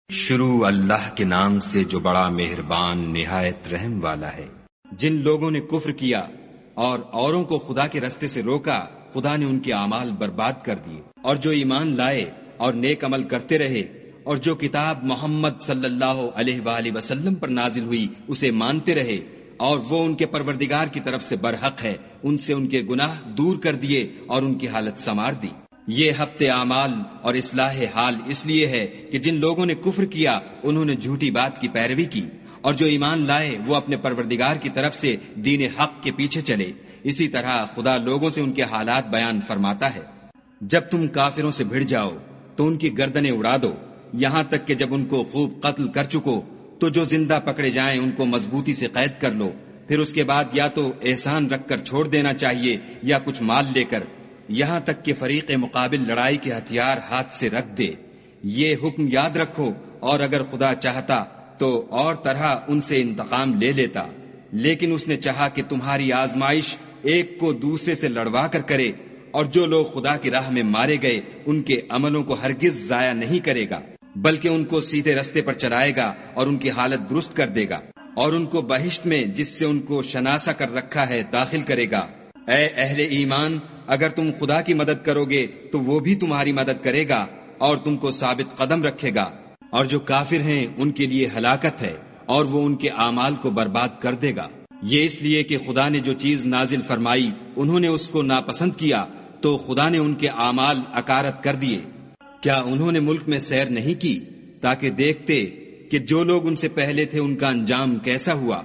شروع اللہ کے نام سے جو بڑا مہربان نہایت رحم والا ہے۔ جن لوگوں نے کفر کیا اور اوروں کو خدا کے رستے سے روکا، خدا نے ان کے اعمال برباد کر دیے، اور جو ایمان لائے اور نیک عمل کرتے رہے اور جو کتاب محمد صلی اللہ علیہ وآلہ وسلم پر نازل ہوئی اسے مانتے رہے اور وہ ان کے پروردگار کی طرف سے برحق ہے، ان سے ان کے گناہ دور کر دیے اور ان کی حالت سنوار دی۔ یہ حبط اعمال اور اصلاح حال اس لیے ہے کہ جن لوگوں نے کفر کیا انہوں نے جھوٹی بات کی پیروی کی، اور جو ایمان لائے وہ اپنے پروردگار کی طرف سے دین حق کے پیچھے چلے۔ اسی طرح خدا لوگوں سے ان کے حالات بیان فرماتا ہے۔ جب تم کافروں سے بھڑ جاؤ تو ان کی گردنیں اڑا دو، یہاں تک کہ جب ان کو خوب قتل کر چکو تو جو زندہ پکڑے جائیں ان کو مضبوطی سے قید کر لو، پھر اس کے بعد یا تو احسان رکھ کر چھوڑ دینا چاہیے یا کچھ مال لے کر، یہاں تک کہ فریق مقابل لڑائی کے ہتھیار ہاتھ سے رکھ دے۔ یہ حکم یاد رکھو، اور اگر خدا چاہتا تو اور طرح ان سے انتقام لے لیتا، لیکن اس نے چاہا کہ تمہاری آزمائش ایک کو دوسرے سے لڑوا کر کرے، اور جو لوگ خدا کی راہ میں مارے گئے ان کے عملوں کو ہرگز ضائع نہیں کرے گا، بلکہ ان کو سیدھے رستے پر چلائے گا اور ان کی حالت درست کر دے گا، اور ان کو بہشت میں جس سے ان کو شناسا کر رکھا ہے داخل کرے گا۔ اے اہل ایمان، اگر تم خدا کی مدد کرو گے تو وہ بھی تمہاری مدد کرے گا اور تم کو ثابت قدم رکھے گا، اور جو کافر ہیں ان کے لیے ہلاکت ہے اور وہ ان کے اعمال کو برباد کر دے گا۔ یہ اس لیے کہ خدا نے جو چیز نازل فرمائی انہوں نے اس کو ناپسند کیا تو خدا نے ان کے اعمال اکارت کر دیے۔ کیا انہوں نے ملک میں سیر نہیں کی تاکہ دیکھتے کہ جو لوگ ان سے پہلے تھے ان کا انجام کیسا ہوا؟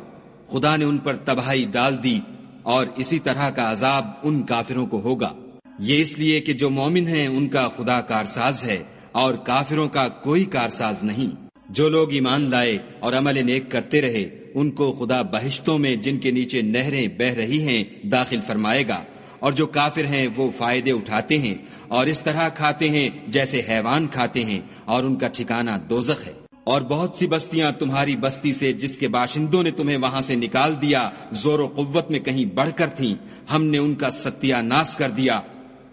خدا نے ان پر تباہی ڈال دی، اور اسی طرح کا عذاب ان کافروں کو ہوگا۔ یہ اس لیے کہ جو مومن ہیں ان کا خدا کارساز ہے اور کافروں کا کوئی کارساز نہیں۔ جو لوگ ایمان لائے اور عمل نیک کرتے رہے ان کو خدا بہشتوں میں جن کے نیچے نہریں بہہ رہی ہیں داخل فرمائے گا، اور جو کافر ہیں وہ فائدے اٹھاتے ہیں اور اس طرح کھاتے ہیں جیسے حیوان کھاتے ہیں، اور ان کا ٹھکانہ دوزخ ہے۔ اور بہت سی بستیاں تمہاری بستی سے جس کے باشندوں نے تمہیں وہاں سے نکال دیا زور و قوت میں کہیں بڑھ کر تھیں، ہم نے ان کا ستیہ ناش کر دیا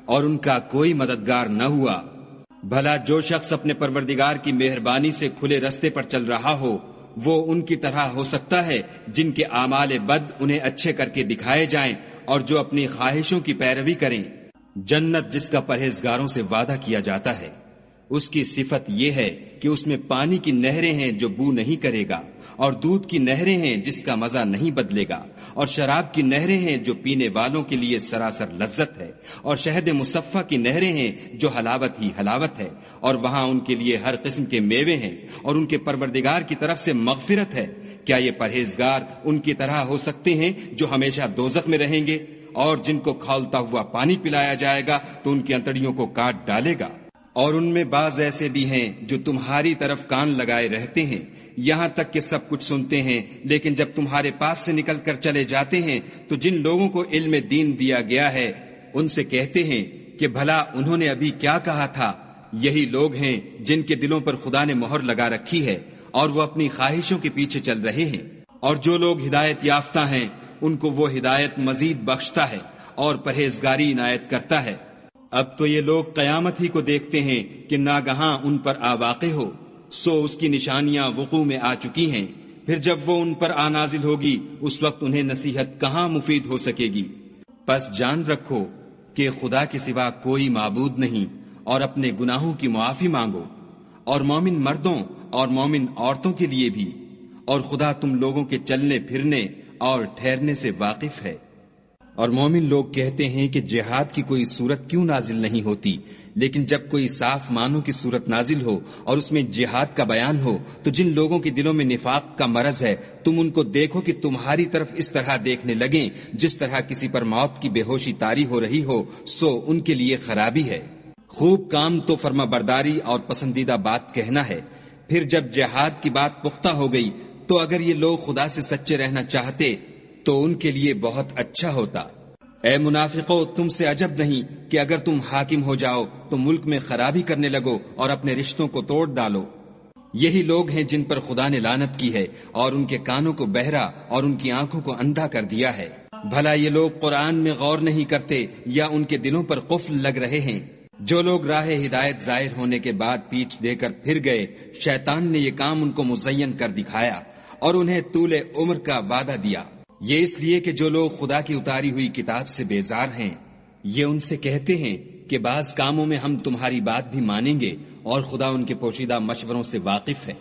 اور ان کا کوئی مددگار نہ ہوا۔ بھلا جو شخص اپنے پروردگار کی مہربانی سے کھلے رستے پر چل رہا ہو وہ ان کی طرح ہو سکتا ہے جن کے اعمال بد انہیں اچھے کر کے دکھائے جائیں اور جو اپنی خواہشوں کی پیروی کریں۔ جنت جس کا پرہیزگاروں سے وعدہ کیا جاتا ہے، اس کی صفت یہ ہے کہ اس میں پانی کی نہریں ہیں جو بو نہیں کرے گا، اور دودھ کی نہریں ہیں جس کا مزہ نہیں بدلے گا، اور شراب کی نہریں ہیں جو پینے والوں کے لیے سراسر لذت ہے، اور شہد مصفہ کی نہریں ہیں جو حلاوت ہی حلاوت ہے، اور وہاں ان کے لیے ہر قسم کے میوے ہیں، اور ان کے پروردگار کی طرف سے مغفرت ہے۔ کیا یہ پرہیزگار ان کی طرح ہو سکتے ہیں جو ہمیشہ دوزخ میں رہیں گے، اور جن کو کھولتا ہوا پانی پلایا جائے گا تو ان کی انتڑیوں کو کاٹ ڈالے گا؟ اور ان میں بعض ایسے بھی ہیں جو تمہاری طرف کان لگائے رہتے ہیں، یہاں تک کہ سب کچھ سنتے ہیں، لیکن جب تمہارے پاس سے نکل کر چلے جاتے ہیں تو جن لوگوں کو علم دین دیا گیا ہے ان سے کہتے ہیں کہ بھلا انہوں نے ابھی کیا کہا تھا؟ یہی لوگ ہیں جن کے دلوں پر خدا نے مہر لگا رکھی ہے اور وہ اپنی خواہشوں کے پیچھے چل رہے ہیں، اور جو لوگ ہدایت یافتہ ہیں ان کو وہ ہدایت مزید بخشتا ہے اور پرہیزگاری عنایت کرتا ہے۔ اب تو یہ لوگ قیامت ہی کو دیکھتے ہیں کہ ناگہاں ان پر آ واقع ہو، سو اس کی نشانیاں وقوع میں آ چکی ہیں، پھر جب وہ ان پر آ نازل ہوگی اس وقت انہیں نصیحت کہاں مفید ہو سکے گی۔ پس جان رکھو کہ خدا کے سوا کوئی معبود نہیں، اور اپنے گناہوں کی معافی مانگو، اور مومن مردوں اور مومن عورتوں کے لیے بھی، اور خدا تم لوگوں کے چلنے پھرنے اور ٹھہرنے سے واقف ہے۔ اور مومن لوگ کہتے ہیں کہ جہاد کی کوئی صورت کیوں نازل نہیں ہوتی، لیکن جب کوئی صاف معنوں کی صورت نازل ہو اور اس میں جہاد کا بیان ہو تو جن لوگوں کے دلوں میں نفاق کا مرض ہے تم ان کو دیکھو کہ تمہاری طرف اس طرح دیکھنے لگیں جس طرح کسی پر موت کی بے ہوشی طاری ہو رہی ہو، سو ان کے لیے خرابی ہے۔ خوب کام تو فرما برداری اور پسندیدہ بات کہنا ہے، پھر جب جہاد کی بات پختہ ہو گئی تو اگر یہ لوگ خدا سے سچے رہنا چاہتے تو ان کے لیے بہت اچھا ہوتا۔ اے منافقو، تم سے عجب نہیں کہ اگر تم حاکم ہو جاؤ تو ملک میں خرابی کرنے لگو اور اپنے رشتوں کو توڑ ڈالو۔ یہی لوگ ہیں جن پر خدا نے لعنت کی ہے اور ان کے کانوں کو بہرا اور ان کی آنکھوں کو اندھا کر دیا ہے۔ بھلا یہ لوگ قرآن میں غور نہیں کرتے یا ان کے دلوں پر قفل لگ رہے ہیں؟ جو لوگ راہ ہدایت ظاہر ہونے کے بعد پیٹھ دے کر پھر گئے، شیطان نے یہ کام ان کو مزین کر دکھایا اور انہیں طول عمر کا وعدہ دیا۔ یہ اس لیے کہ جو لوگ خدا کی اتاری ہوئی کتاب سے بیزار ہیں، یہ ان سے کہتے ہیں کہ بعض کاموں میں ہم تمہاری بات بھی مانیں گے اور خدا ان کے پوشیدہ مشوروں سے واقف ہے۔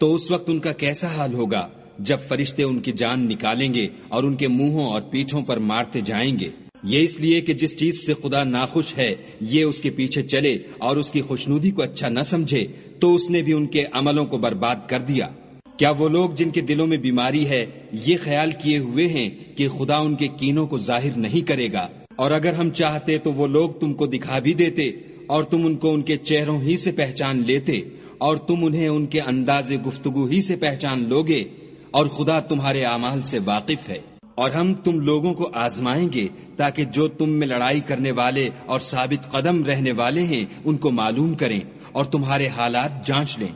تو اس وقت ان کا کیسا حال ہوگا جب فرشتے ان کی جان نکالیں گے اور ان کے منہوں اور پیٹھوں پر مارتے جائیں گے۔ یہ اس لیے کہ جس چیز سے خدا ناخوش ہے یہ اس کے پیچھے چلے اور اس کی خوشنودی کو اچھا نہ سمجھے تو اس نے بھی ان کے عملوں کو برباد کر دیا۔ کیا وہ لوگ جن کے دلوں میں بیماری ہے یہ خیال کیے ہوئے ہیں کہ خدا ان کے کینوں کو ظاہر نہیں کرے گا؟ اور اگر ہم چاہتے تو وہ لوگ تم کو دکھا بھی دیتے اور تم ان کو ان کے چہروں ہی سے پہچان لیتے اور تم انہیں ان کے انداز گفتگو ہی سے پہچان لوگے، اور خدا تمہارے اعمال سے واقف ہے۔ اور ہم تم لوگوں کو آزمائیں گے تاکہ جو تم میں لڑائی کرنے والے اور ثابت قدم رہنے والے ہیں ان کو معلوم کریں اور تمہارے حالات جانچ لیں۔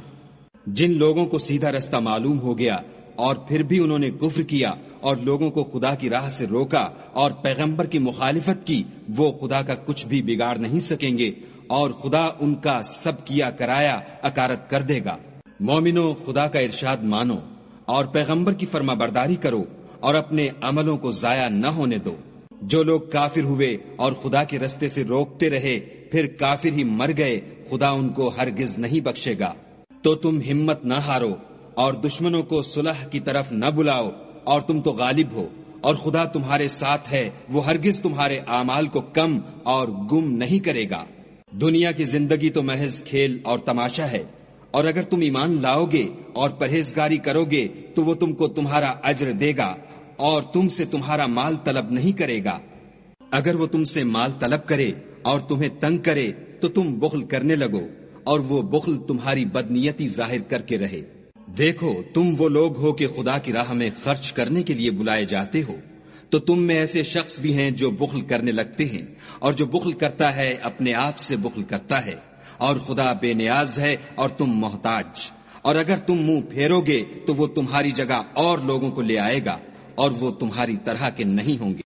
جن لوگوں کو سیدھا رستہ معلوم ہو گیا اور پھر بھی انہوں نے کفر کیا اور لوگوں کو خدا کی راہ سے روکا اور پیغمبر کی مخالفت کی، وہ خدا کا کچھ بھی بگاڑ نہیں سکیں گے اور خدا ان کا سب کیا کرایا اکارت کر دے گا۔ مومنو، خدا کا ارشاد مانو اور پیغمبر کی فرما برداری کرو اور اپنے عملوں کو ضائع نہ ہونے دو۔ جو لوگ کافر ہوئے اور خدا کے رستے سے روکتے رہے پھر کافر ہی مر گئے، خدا ان کو ہرگز نہیں بخشے گا۔ تو تم ہمت نہ ہارو اور دشمنوں کو صلح کی طرف نہ بلاؤ، اور تم تو غالب ہو اور خدا تمہارے ساتھ ہے، وہ ہرگز تمہارے اعمال کو کم اور گم نہیں کرے گا۔ دنیا کی زندگی تو محض کھیل اور تماشا ہے، اور اگر تم ایمان لاؤ گے اور پرہیزگاری کرو گے تو وہ تم کو تمہارا اجر دے گا اور تم سے تمہارا مال طلب نہیں کرے گا۔ اگر وہ تم سے مال طلب کرے اور تمہیں تنگ کرے تو تم بخل کرنے لگو، اور وہ بخل تمہاری بدنیتی ظاہر کر کے رہے۔ دیکھو، تم وہ لوگ ہو کہ خدا کی راہ میں خرچ کرنے کے لیے بلائے جاتے ہو، تو تم میں ایسے شخص بھی ہیں جو بخل کرنے لگتے ہیں، اور جو بخل کرتا ہے اپنے آپ سے بخل کرتا ہے، اور خدا بے نیاز ہے اور تم محتاج۔ اور اگر تم منہ پھیرو گے تو وہ تمہاری جگہ اور لوگوں کو لے آئے گا، اور وہ تمہاری طرح کے نہیں ہوں گے۔